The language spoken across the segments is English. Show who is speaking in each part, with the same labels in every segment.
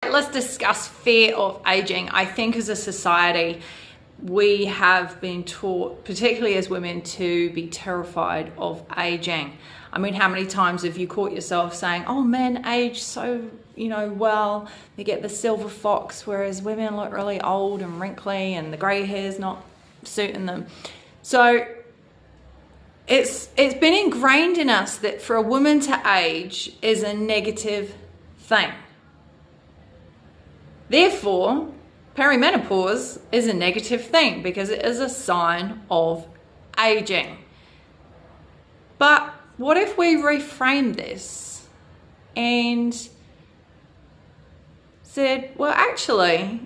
Speaker 1: right, let's discuss fear of aging. I think as a society, we have been taught, particularly as women, to be terrified of aging. I mean, how many times have you caught yourself saying, oh, men age so, well, they get the silver fox, whereas women look really old and wrinkly and the grey hair's not suiting them. So it's been ingrained in us that for a woman to age is a negative thing. Therefore, perimenopause is a negative thing because it is a sign of aging. But what if we reframe this and said, well, actually,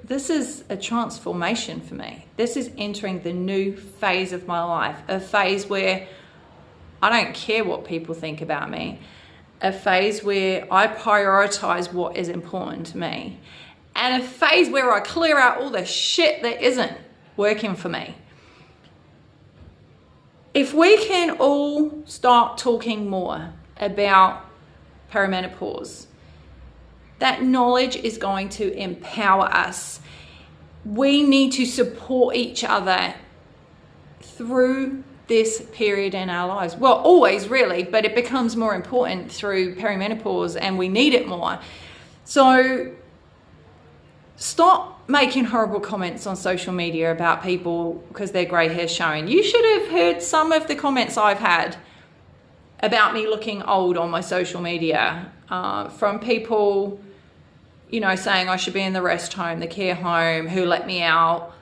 Speaker 1: this is a transformation for me. This is entering the new phase of my life, a phase where I don't care what people think about me, a phase where I prioritize what is important to me, and a phase where I clear out all the shit that isn't working for me. If we can all start talking more about perimenopause, that knowledge is going to empower us. We need to support each other through this period in our lives. Well, always really, but it becomes more important through perimenopause and we need it more. So stop making horrible comments on social media about people because their grey hair's showing. You should have heard some of the comments I've had about me looking old on my social media from people, saying I should be in the rest home, the care home, who let me out.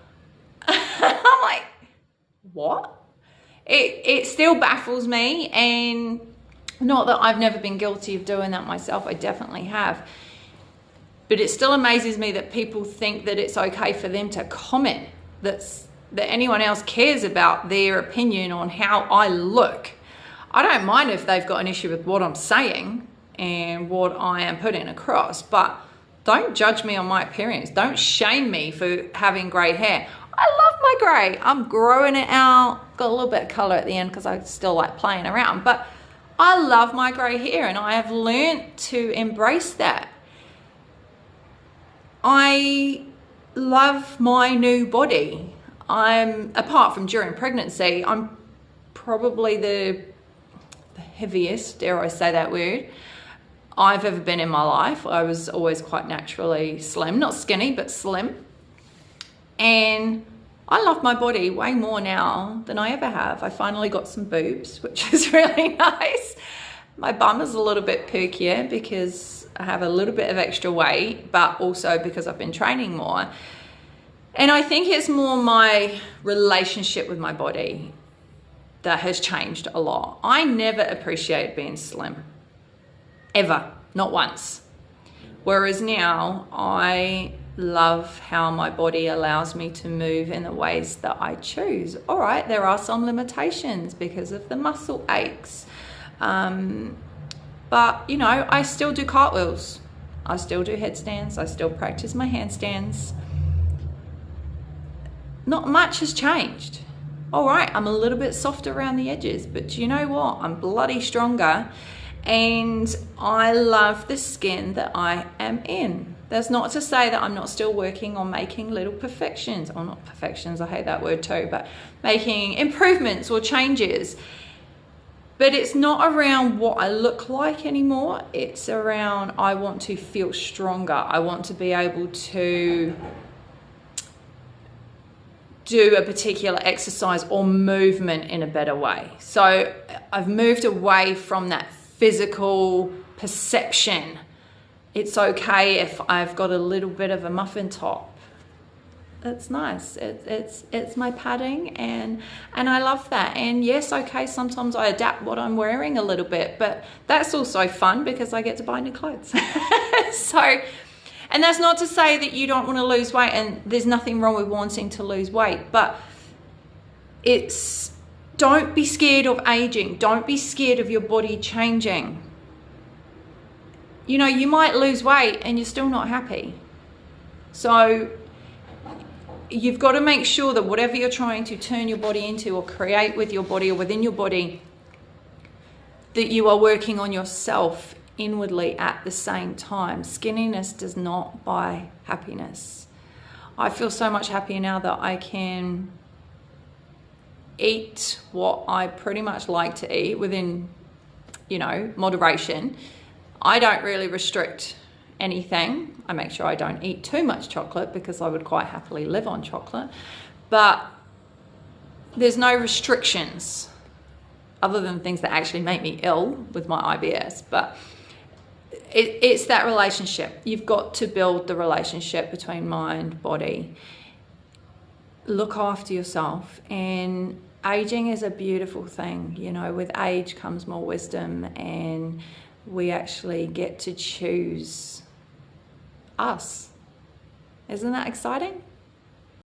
Speaker 1: I'm like, what? It still baffles me, and not that I've never been guilty of doing that myself, I definitely have. But it still amazes me that people think that it's okay for them to comment, that anyone else cares about their opinion on how I look. I don't mind if they've got an issue with what I'm saying and what I am putting across, but don't judge me on my appearance. Don't shame me for having grey hair. I love my grey. I'm growing it out. Got a little bit of colour at the end because I still like playing around, but I love my grey hair and I have learned to embrace that. I love my new body. Apart from during pregnancy, I'm probably the heaviest, dare I say that word, I've ever been in my life. I was always quite naturally slim, not skinny, but slim. And I love my body way more now than I ever have. I finally got some boobs, which is really nice. My bum is a little bit perkier because I have a little bit of extra weight, but also because I've been training more. And I think it's more my relationship with my body that has changed a lot. I never appreciated being slim, ever, not once. Whereas now I love how my body allows me to move in the ways that I choose. All right, there are some limitations because of the muscle aches. But I still do cartwheels. I still do headstands. I still practice my handstands. Not much has changed. All right, I'm a little bit softer around the edges, but you know what? I'm bloody stronger and I love the skin that I am in. That's not to say that I'm not still working on making little perfections, or not perfections, I hate that word too, but making improvements or changes. But it's not around what I look like anymore. It's around I want to feel stronger. I want to be able to do a particular exercise or movement in a better way. So I've moved away from that physical perception. It's okay if I've got a little bit of a muffin top. It's nice. It's my padding and I love that. And yes, okay, sometimes I adapt what I'm wearing a little bit, but that's also fun because I get to buy new clothes. And that's not to say that you don't want to lose weight, and there's nothing wrong with wanting to lose weight, but don't be scared of aging. Don't be scared of your body changing. You might lose weight and you're still not happy. So you've got to make sure that whatever you're trying to turn your body into or create with your body or within your body, that you are working on yourself inwardly at the same time. Skinniness does not buy happiness. I feel so much happier now that I can eat what I pretty much like to eat within, you know, moderation. I don't really restrict anything. I make sure I don't eat too much chocolate because I would quite happily live on chocolate. But there's no restrictions other than things that actually make me ill with my IBS. But it's that relationship. You've got to build the relationship between mind, body. Look after yourself. And aging is a beautiful thing. You know, with age comes more wisdom, and we actually get to choose us. Isn't that exciting?